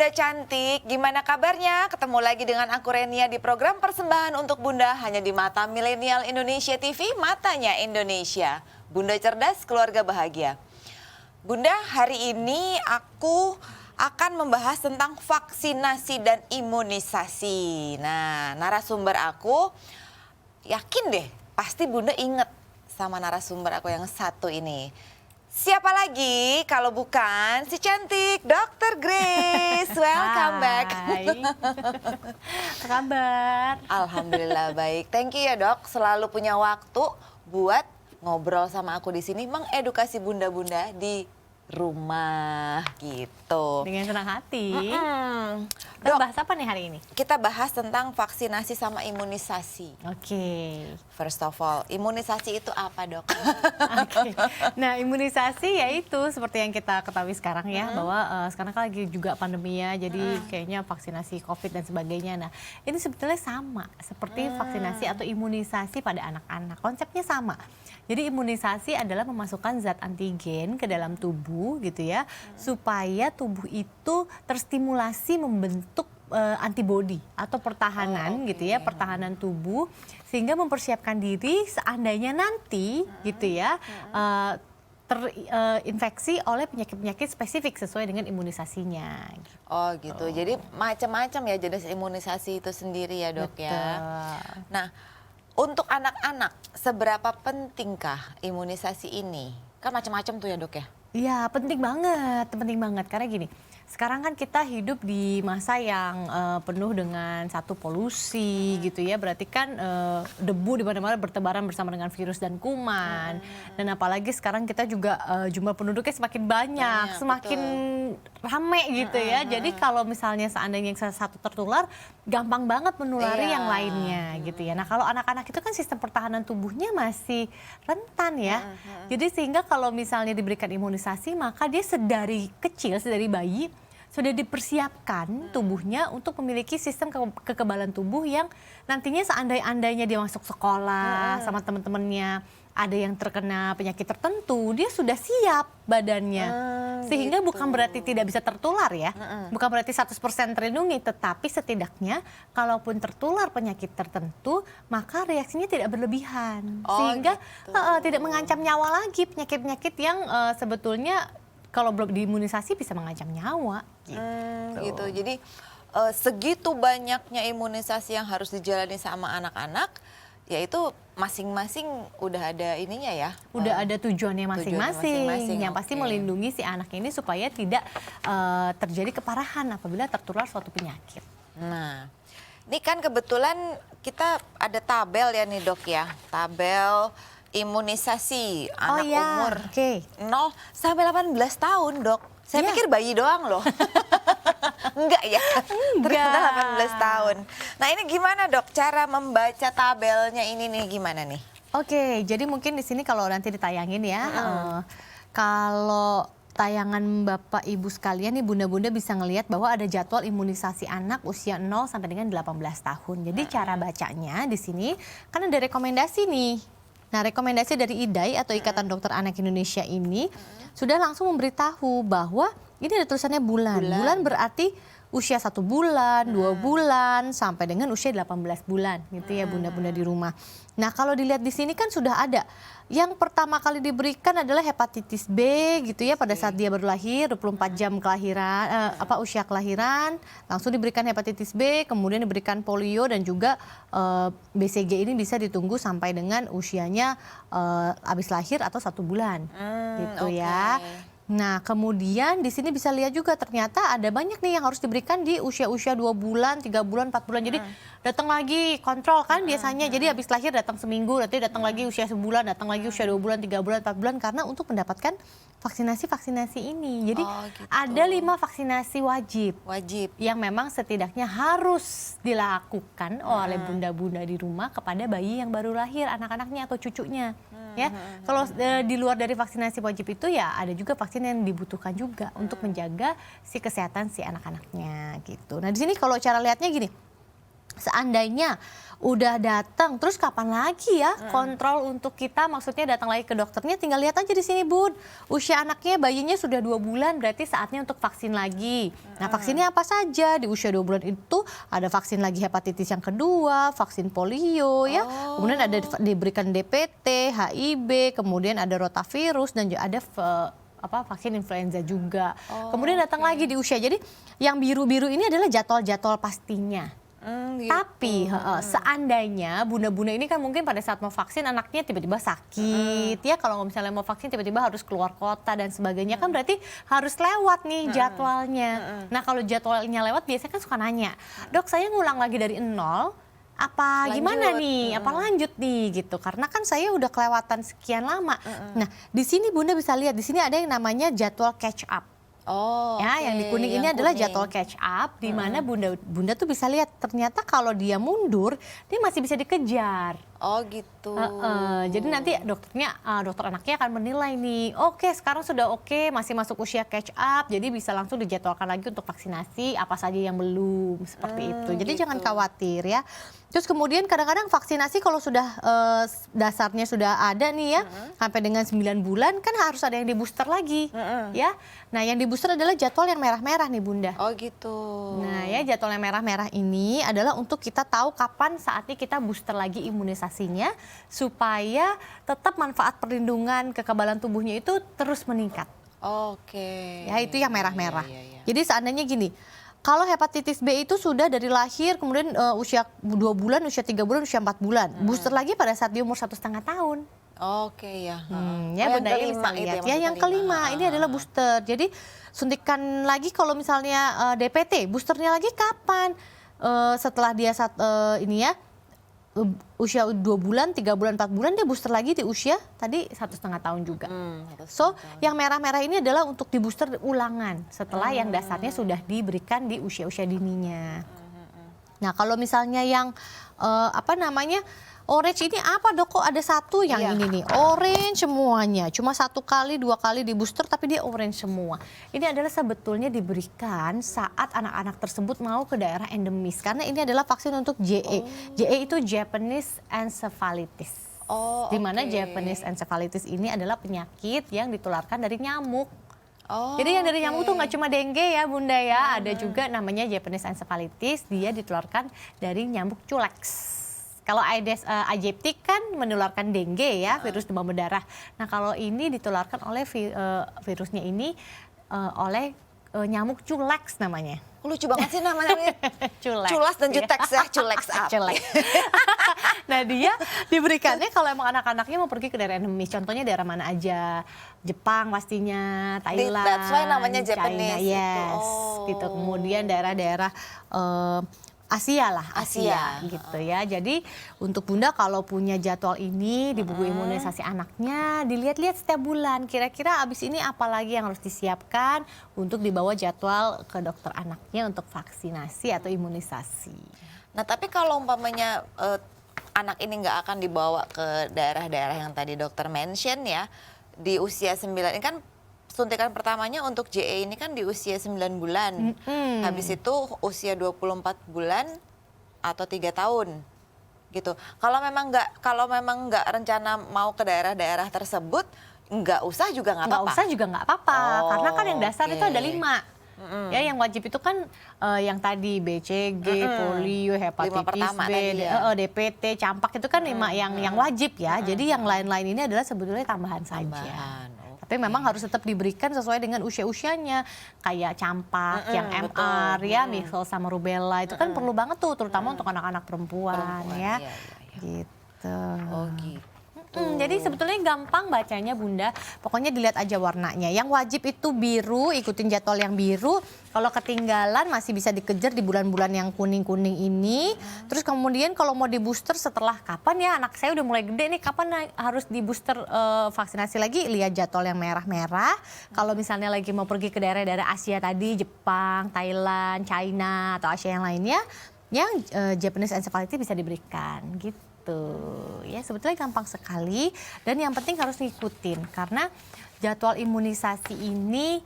Bunda cantik, gimana kabarnya? Ketemu lagi dengan aku Renia di program persembahan untuk Bunda hanya di Mata Milenial Indonesia TV, Matanya Indonesia. Bunda cerdas, keluarga bahagia. Bunda, hari ini aku akan membahas tentang vaksinasi dan imunisasi. Nah, narasumber aku yakin deh, pasti Bunda inget sama narasumber aku yang satu ini. Siapa lagi kalau bukan si cantik Dr. Grace. Welcome back. Apa kabar? Alhamdulillah baik. Thank you ya dok, selalu punya waktu buat ngobrol sama aku di sini, mengedukasi bunda-bunda di rumah gitu. Dengan senang hati. Dok, Kita bahas apa nih hari ini? kita bahas tentang vaksinasi sama imunisasi. Oke. First of all, imunisasi itu apa dok? Oke. Nah, imunisasi yaitu seperti yang kita ketahui sekarang ya, bahwa sekarang kan lagi juga pandemi ya, jadi kayaknya vaksinasi COVID dan sebagainya. Nah, ini sebetulnya sama seperti vaksinasi atau imunisasi pada anak-anak. Konsepnya sama. Jadi imunisasi adalah memasukkan zat antigen ke dalam tubuh gitu ya, supaya tubuh itu terstimulasi membentuk antibodi atau pertahanan gitu ya, pertahanan tubuh, sehingga mempersiapkan diri seandainya nanti gitu ya terinfeksi oleh penyakit-penyakit spesifik sesuai dengan imunisasinya. Gitu. Oh gitu, jadi macam-macam ya jenis imunisasi itu sendiri ya dok. Betul. Ya. Nah, untuk anak-anak seberapa pentingkah imunisasi ini? Kan macam-macam tuh ya dok ya? Iya, penting banget karena gini. Sekarang kan kita hidup di masa yang penuh dengan satu polusi gitu ya, berarti kan debu di mana-mana bertebaran bersama dengan virus dan kuman. Dan apalagi sekarang kita juga jumlah penduduknya semakin banyak, semakin rame gitu ya. Jadi kalau misalnya seandainya yang satu tertular, gampang banget menulari yang lainnya gitu ya. Nah, kalau anak-anak itu kan sistem pertahanan tubuhnya masih rentan ya. Jadi sehingga kalau misalnya diberikan imunisasi, maka dia sedari kecil, sedari bayi sudah dipersiapkan tubuhnya untuk memiliki sistem kekebalan tubuh yang nantinya seandainya dia masuk sekolah sama teman-temannya, ada yang terkena penyakit tertentu, dia sudah siap badannya. Sehingga gitu. bukan berarti tidak bisa tertular ya, bukan berarti 100% terlindungi, tetapi setidaknya kalaupun tertular penyakit tertentu, maka reaksinya tidak berlebihan. Sehingga tidak mengancam nyawa lagi, penyakit-penyakit yang sebetulnya kalau belum diimunisasi bisa mengancam nyawa. Gitu. Jadi segitu banyaknya imunisasi yang harus dijalani sama anak-anak, yaitu masing-masing udah ada ininya ya. Udah ada tujuannya masing-masing. Yang pasti melindungi si anak ini supaya tidak terjadi keparahan apabila tertular suatu penyakit. Nah, ini kan kebetulan kita ada tabel ya nih dok ya. Tabel imunisasi anak umur 0 sampai 18 tahun dok. Saya pikir bayi doang loh. Enggak ya, ternyata 18 tahun. Nah ini gimana dok cara membaca tabelnya ini nih, gimana nih? Oke, jadi mungkin di sini kalau nanti ditayangin ya, kalau tayangan Bapak Ibu sekalian nih bunda-bunda bisa ngelihat bahwa ada jadwal imunisasi anak usia 0 sampai dengan 18 tahun. Jadi cara bacanya di sini kan ada rekomendasi nih. Nah, rekomendasi dari IDAI atau Ikatan Dokter Anak Indonesia ini sudah langsung memberitahu bahwa ini ada tulisannya bulan. Bulan berarti usia 1 bulan, 2 bulan, sampai dengan usia 18 bulan gitu ya bunda-bunda di rumah. Nah, kalau dilihat di sini kan sudah ada. Yang pertama kali diberikan adalah hepatitis B gitu ya pada saat dia baru lahir, 24 jam kelahiran, usia kelahiran, langsung diberikan hepatitis B, kemudian diberikan polio dan juga BCG ini bisa ditunggu sampai dengan usianya habis lahir atau 1 bulan gitu ya. Nah, kemudian di sini bisa lihat juga ternyata ada banyak nih yang harus diberikan di usia-usia 2 bulan, 3 bulan, 4 bulan. Jadi datang lagi kontrol kan biasanya. Jadi habis lahir datang seminggu, nanti datang lagi usia sebulan, datang lagi usia 2 bulan, 3 bulan, 4 bulan karena untuk mendapatkan vaksinasi ini. Jadi ada 5 vaksinasi wajib yang memang setidaknya harus dilakukan oleh bunda-bunda di rumah kepada bayi yang baru lahir, anak-anaknya atau cucunya. Ya, kalau di luar dari vaksinasi wajib itu ya ada juga vaksin yang dibutuhkan juga untuk menjaga si kesehatan si anak-anaknya gitu. Nah di sini kalau cara lihatnya gini, seandainya udah datang, terus kapan lagi ya kontrol untuk kita, maksudnya datang lagi ke dokternya? Tinggal lihat aja di sini Bun, usia anaknya, bayinya sudah 2 bulan, berarti saatnya untuk vaksin lagi. Nah vaksinnya apa saja? Di usia 2 bulan itu ada vaksin lagi hepatitis yang kedua, vaksin polio ya, kemudian ada diberikan DPT, HIV, kemudian ada rotavirus, dan juga ada vaksin influenza juga. Kemudian datang lagi di usia. Jadi yang biru-biru ini adalah jadwal-jadwal pastinya. Gitu. Tapi seandainya bunda-bunda ini kan mungkin pada saat mau vaksin anaknya tiba-tiba sakit ya, kalau misalnya mau vaksin tiba-tiba harus keluar kota dan sebagainya, kan berarti harus lewat nih jadwalnya. Nah kalau jadwalnya lewat biasanya kan suka nanya, dok saya ngulang lagi dari nol, apa gimana nih, apa lanjut nih gitu, karena kan saya udah kelewatan sekian lama. Nah di sini bunda bisa lihat, di sini ada yang namanya jadwal catch up. Ya, yang di kuning ini adalah jadwal catch up, di mana bunda tuh bisa lihat ternyata kalau dia mundur dia masih bisa dikejar. Oh gitu. Jadi nanti dokter anaknya akan menilai nih, oke sekarang sudah oke, masih masuk usia catch up, jadi bisa langsung dijadwalkan lagi untuk vaksinasi apa saja yang belum, seperti itu. Jadi jangan khawatir ya. Terus kemudian kadang-kadang vaksinasi kalau sudah dasarnya sudah ada nih ya, sampai dengan 9 bulan kan harus ada yang di booster lagi ya. Nah yang di booster adalah jadwal yang merah-merah nih bunda. Oh gitu. Nah ya jadwal yang merah-merah ini adalah untuk kita tahu kapan saatnya kita booster lagi imunisasinya, supaya tetap manfaat perlindungan kekebalan tubuhnya itu terus meningkat. Oke. Ya itu yang merah-merah. Jadi seandainya gini, kalau hepatitis B itu sudah dari lahir, kemudian usia 2 bulan, usia 3 bulan, usia 4 bulan. Booster lagi pada saat di umur 1,5 tahun. Oke ya. Ya bunda bisa lihat ya, yang kelima ini adalah booster. Jadi suntikan lagi kalau misalnya DPT, boosternya lagi kapan? Setelah dia ini ya, usia 2 bulan, 3 bulan, 4 bulan dia booster lagi di usia tadi 1,5 tahun juga. So yang merah-merah ini adalah untuk di booster ulangan setelah yang dasarnya sudah diberikan di usia-usia dininya. Nah kalau misalnya yang orange ini apa dok, kok ada satu yang ini nih, orange semuanya, cuma 1 kali 2 kali di booster tapi dia orange semua. Ini adalah sebetulnya diberikan saat anak-anak tersebut mau ke daerah endemis, karena ini adalah vaksin untuk JE. JE itu Japanese Encephalitis. Di mana Japanese Encephalitis ini adalah penyakit yang ditularkan dari nyamuk. Jadi yang dari nyamuk tuh nggak cuma dengue ya bunda ya, ada juga namanya Japanese Encephalitis, dia ditularkan dari nyamuk culex. Kalau Aedes aegypti kan menularkan dengue ya, virus demam berdarah. Nah kalau ini ditularkan oleh virusnya ini oleh nyamuk culex namanya. Lucu banget sih namanya. Culas dan jutex ya, culex up. Nah dia diberikannya kalau emang anak-anaknya mau pergi ke daerah endemis, contohnya daerah mana aja, Jepang pastinya, Thailand, That's why namanya China, Japanese. yes, gitu. Kemudian daerah-daerah Asia gitu ya. Jadi untuk bunda kalau punya jadwal ini di buku imunisasi anaknya, dilihat-lihat setiap bulan kira-kira abis ini apa lagi yang harus disiapkan untuk dibawa jadwal ke dokter anaknya untuk vaksinasi atau imunisasi. Nah tapi kalau umpamanya anak ini nggak akan dibawa ke daerah-daerah yang tadi dokter mention ya, di usia 9 ini kan suntikan pertamanya untuk JE ini kan di usia 9 bulan. Habis itu usia 24 bulan atau 3 tahun. Gitu. Kalau memang nggak rencana mau ke daerah-daerah tersebut, nggak usah juga nggak apa-apa. Nggak usah juga nggak apa-apa, karena kan yang dasar itu ada 5. Ya yang wajib itu kan yang tadi BCG, polio, hepatitis B, DPT, campak itu kan 5 yang wajib ya. Jadi yang lain-lain ini adalah sebetulnya tambahan saja. Tapi memang harus tetap diberikan sesuai dengan usia-usianya. Kayak campak, yang MR ya, measles sama rubella itu kan perlu banget tuh, terutama untuk anak-anak perempuan ya. Gitu. Oh gitu. Jadi sebetulnya gampang bacanya bunda, pokoknya dilihat aja warnanya. Yang wajib itu biru, ikutin jadwal yang biru. Kalau ketinggalan masih bisa dikejar di bulan-bulan yang kuning-kuning ini. Terus kemudian kalau mau di booster setelah kapan ya, anak saya udah mulai gede nih, kapan harus di booster vaksinasi lagi, lihat jadwal yang merah-merah. Kalau misalnya lagi mau pergi ke daerah-daerah Asia tadi, Jepang, Thailand, China atau Asia yang lainnya, yang Japanese Encephalitis bisa diberikan gitu. Ya sebetulnya gampang sekali, dan yang penting harus ngikutin karena jadwal imunisasi ini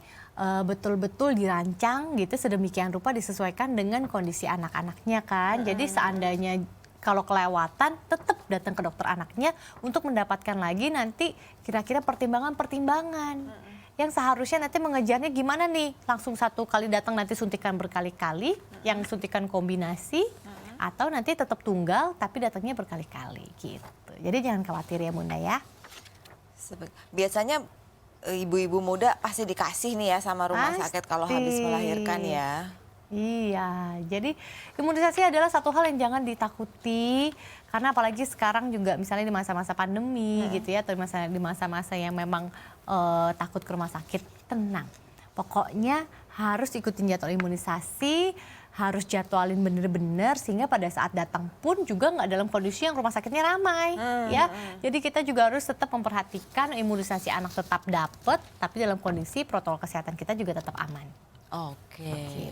betul-betul dirancang gitu sedemikian rupa, disesuaikan dengan kondisi anak-anaknya kan. Jadi seandainya kalau kelewatan tetap datang ke dokter anaknya untuk mendapatkan lagi nanti kira-kira pertimbangan-pertimbangan. Yang seharusnya nanti mengejarnya gimana nih? Langsung satu kali datang nanti suntikan berkali-kali, yang suntikan kombinasi, atau nanti tetap tunggal tapi datangnya berkali-kali gitu. Jadi jangan khawatir ya Bunda ya. Biasanya ibu-ibu muda pasti dikasih nih ya sama rumah sakit kalau habis melahirkan ya. Iya, jadi imunisasi adalah satu hal yang jangan ditakuti karena apalagi sekarang juga misalnya di masa-masa pandemi gitu ya, atau di masa-masa yang memang takut ke rumah sakit, tenang. Pokoknya harus ikutin jadwal imunisasi, harus jadwalin bener-bener sehingga pada saat datang pun juga nggak dalam kondisi yang rumah sakitnya ramai ya. Jadi kita juga harus tetap memperhatikan imunisasi anak tetap dapat, tapi dalam kondisi protokol kesehatan kita juga tetap aman. Oke,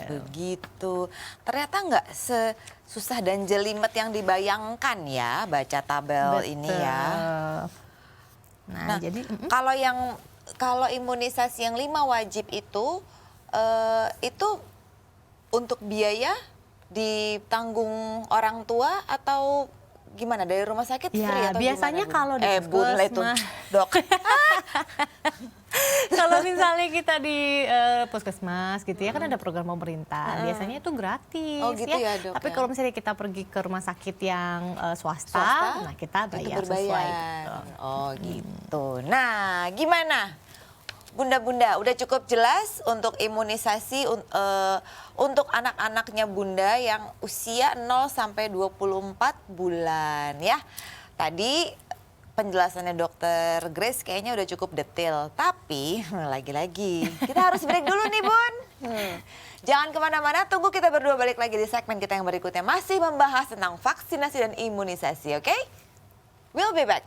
begitu. Ternyata nggak sesusah dan jelimet yang dibayangkan ya baca tabel ini ya. Nah, jadi kalau imunisasi yang 5 wajib itu untuk biaya ditanggung orang tua atau gimana dari rumah sakit ya, free atau biasanya gimana, kalau di puskesmas, dok. kalau misalnya kita di puskesmas gitu ya kan ada program pemerintah, biasanya itu gratis. Oh gitu ya, Dok. Tapi kalau misalnya kita pergi ke rumah sakit yang swasta, nah kita bayar sesuai. Gitu. Oh gitu. Nah, gimana? Bunda-bunda, udah cukup jelas untuk imunisasi untuk anak-anaknya Bunda yang usia 0 sampai 24 bulan ya. Tadi penjelasannya Dokter Grace kayaknya udah cukup detail. Tapi lagi-lagi kita harus break dulu nih Bun. Jangan kemana-mana, tunggu kita berdua balik lagi di segmen kita yang berikutnya. Masih membahas tentang vaksinasi dan imunisasi, oke? We'll be back.